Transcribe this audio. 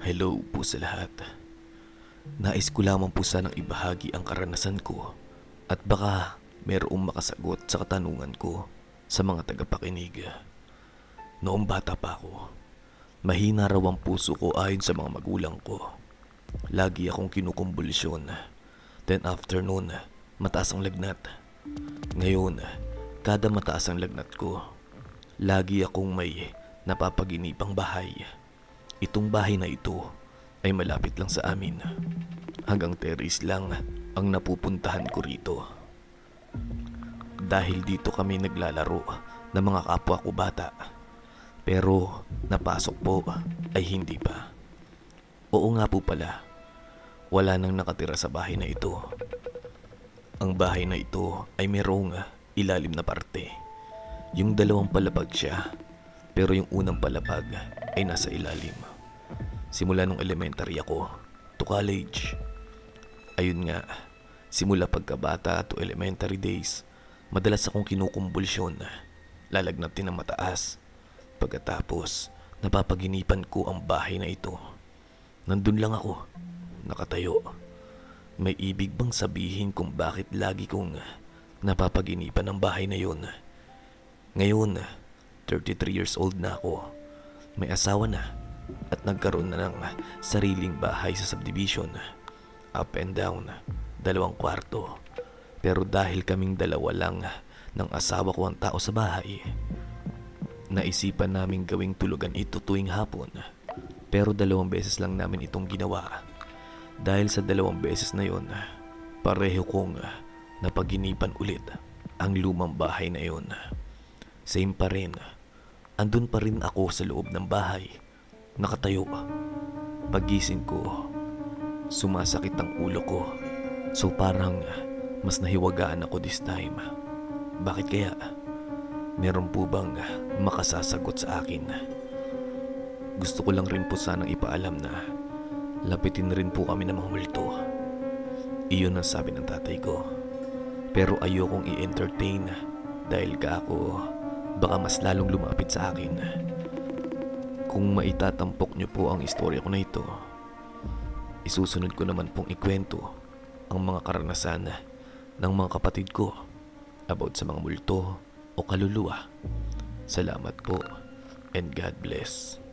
Hello po sa lahat. Nais ko lamang po sanang ibahagi ang karanasan ko at baka mayroong makasagot sa katanungan ko sa mga tagapakinig. Noong bata pa ako, mahina raw ang puso ko ayon sa mga magulang ko. Lagi akong kinukumbulsyon. Then after noon, mataas ang lagnat. Ngayon, kada mataas ang lagnat ko, lagi akong may napapaginipang bahay. Itong bahay na ito ay malapit lang sa amin. Hanggang terrace lang ang napupuntahan ko rito. Dahil dito kami naglalaro ng mga kapwa ko bata. Pero napasok po ay hindi pa. Oo nga po pala, wala nang nakatira sa bahay na ito. Ang bahay na ito ay merong ilalim na parte. Yung dalawang palapag siya, pero yung unang palapag ay nasa ilalim. Simula nung elementary ako to college. Ayun nga, simula pagkabata to elementary days, madalas akong kinukumbulsyon, lalagnat din ng mataas. Pagkatapos, napapaginipan ko ang bahay na ito. Nandun lang ako, nakatayo. May ibig bang sabihin kung bakit lagi kong napapaginipan ang bahay na yun? Ngayon, 33 years old na ako. May asawa na at nagkaroon na ng sariling bahay sa subdivision. Up and down, 2 kwarto. Pero dahil kaming dalawa lang ng asawa ko ang tao sa bahay, naisipan naming gawing tulugan ito tuwing hapon. Pero 2 beses lang namin itong ginawa. Dahil sa 2 beses na yon, pareho kong napaginipan ulit ang lumang bahay na yon. Same pa rin. Andun pa rin ako sa loob ng bahay, nakatayo. Pagising ko, sumasakit ang ulo ko. So parang mas nahiwagaan ako this time. Bakit kaya? Meron po bang makasasagot sa akin? Gusto ko lang rin po sanang ipaalam na lapitin rin po kami ng mga multo. Iyon ang sabi ng tatay ko. Pero ayokong i-entertain dahil ka ako baka mas lalong lumapit sa akin. Kung maitatampok niyo po ang istorya ko na ito, isusunod ko naman pong ikwento ang mga karanasan ng mga kapatid ko about sa mga multo o kaluluwa. Salamat po and God bless.